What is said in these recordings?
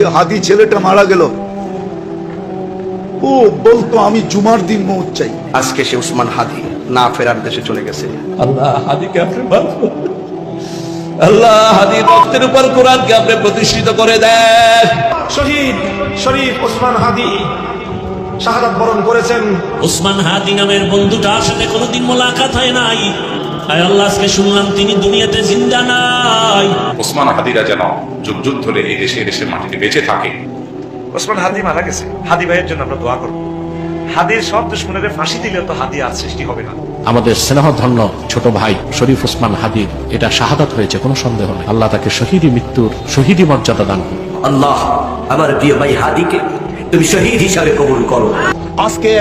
হাদি ছেলেটা মারা গেল, ও বলতো আমি জুমার দিন মৌত চাই। আজকে সে উসমান হাদি না ফেরার দেশে চলে গেছে। আল্লাহ হাদিকে আপনি মাফ করুন। আল্লাহ হাদির রক্তের উপর কোরআনকে আপনি প্রতিষ্ঠিত করে দেন। শহীদ শরীফ ওসমান হাদি শাহাদাত বরণ করেছেন। ওসমান হাদি নামের বন্ধুটার সাথে কোনোদিন মোলাকাত হয় নাই। আয় আল্লাহ, আজকে শুনলাম তিনি দুনিয়াতে জিন্দা নাই। ওসমান হাদিরা যেন যুগ যুগ ধরে এই দেশের মাটিতে বেঁচে থাকে। ওসমান হাদি মারা গেছে, হাদি ভাইয়ের জন্য আমরা দোয়া করব। হাদির সব দুশ্মনের ফাঁসি দিলে তো হাদি আর সৃষ্টি হবে না। আমাদের স্নেহধন্য ছোট ভাই শরীফ ওসমান হাদির এটা শাহাদাত হয়েছে, কোনো সন্দেহ নেই। আল্লাহ তাকে শহীদি মৃত্যুর শহীদি মর্যাদা দান করুন। আল্লাহ আমার প্রিয় ভাই হাদিকে তুমি শহীদ হিসাবে কবুল করো। আজকে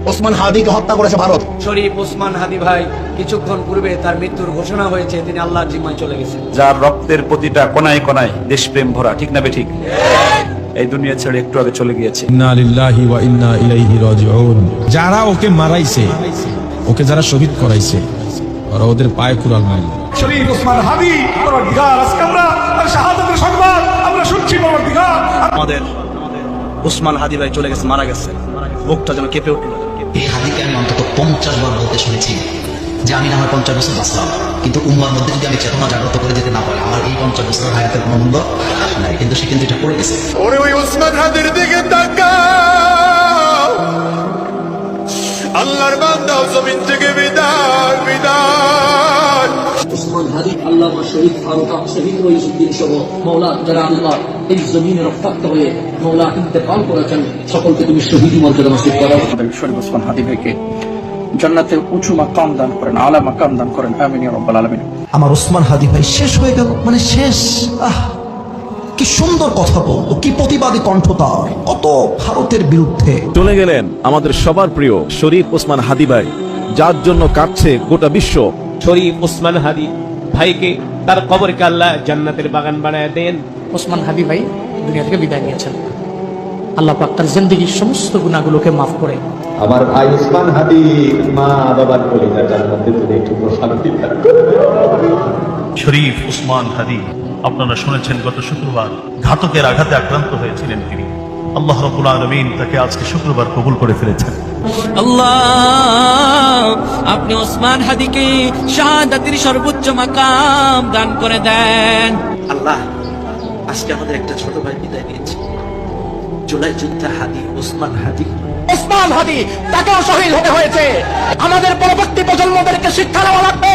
ওসমান হাদিকে হত্যা করেছে ভারত। শরীফ ওসমান হাদি ভাই কিছুক্ষণ পূর্বে তার মৃত্যুর ঘোষণা হয়েছে, তিনি আল্লাহর জিম্মায় চলে গেছেন। যার রক্তের প্রতিটা কোনায় কোনায় দেশপ্রেম ভরা, ঠিক না বেঠিক, এই দুনিয়া ছেড়ে একটু আগে চলে গিয়েছে। ইন্না লিল্লাহি ওয়া ইন্না ইলাইহি রাজিউন। যারা ওকে মারাইছে, ওকে যারা শহীদ করাইছে, ওরা ওদের পায়ে কুড়াল মারল। শরীফ ওসমান হাদি পরওয়ারদিগার, আজকে আমরা তার শাহাদাতের সংবাদ আমরা শুনছি। পরওয়ারদিগার, আমাদের উসমান হাদি ভাই চলে গেছে, মারা গেছে, বুকটা যেন কেঁপে উঠল। এই হাদিকে আমি অন্তত 50 বার বলতে শুনেছি যে আমি না হয় 50 বছর বাঁচলাম, কিন্তু উম্মার মধ্যে যদি আমি চেতনা জাগ্রত করে যেতে না পারি, আমার এই 50 বছরের হায়াতের কোনো মূল্য নাই। কিন্তু সে কিন্তু এটা করে গেছে। ওরে ওই ওসমান হাদির দিকে তাকাও, আল্লাহর বান্দা জমিন থেকে বিদায় বিদায়। ওসমান হাদি, আল্লামা শহীদ ফারুক শহীদ ওয়াইজুদ্দিন সহ মাওলা যারা আল্লাহ এই জমিনে রক্তাক্ত হয়ে মাওলা ইন্তেকাল করেছেন, সকলকে তুমি শহীদ মর্যাদা নসিব করো। শরীফ ওসমান হাদি ভাইকে জান্নাতে উঁচু মাকাম দান করেন, আলা মাকাম দান করেন, আমিন ইয়া রাব্বাল আলামিন। আমার ওসমান হাদি ভাই শেষ হয়ে গেল, মানে শেষ। কি সুন্দর কথা বলতো, কি প্রতিবাদী কণ্ঠ তার, কত ভারতের বিরুদ্ধে। চলে গেলেন আমাদের সবার প্রিয় শরীফ ওসমান হাদি ভাই, যার জন্য কাঁদছে গোটা বিশ্ব। শরীফ ওসমান হাদি ভাইকে তার কবরকে আল্লাহ জান্নাতের বাগান বানায় দেন। ওসমান হাদি ভাই দুনিয়া থেকে বিদায় নিয়েছেন। আল্লাহ পাক তার জিন্দেগীর সমস্ত গুনাহগুলোকে মাফ করে আমার ভাই ওসমান হাদি মা বাবার কলিজা জান্নাতে তুমি একটু শান্তি থাকবে। শরীফ ওসমান হাদি, আপনারা শুনেছেন গত শুক্রবার ঘাতকের আঘাতে আক্রান্ত হয়েছিলেন তিনি। আল্লাহ রাব্বুল আলামিন তাকে আজকে শুক্রবার কবুল করে ফেলেছেন। আল্লাহ, আপনি ওসমান হাদিকে শাহাদাতের সর্বোচ্চ মাকাম দান করে দেন। আল্লাহ, আজকে আমাদের একটা ছোট ভাই বিদায় নিয়েছে, জুলাই যোদ্ধা হাদি ওসমান হাদি। ওসমান হাদি, তাকেও শহীদ হতে হয়েছে। আমাদের পরবর্তী প্রজন্মদেরকে শিক্ষা দেওয়া লাগবে।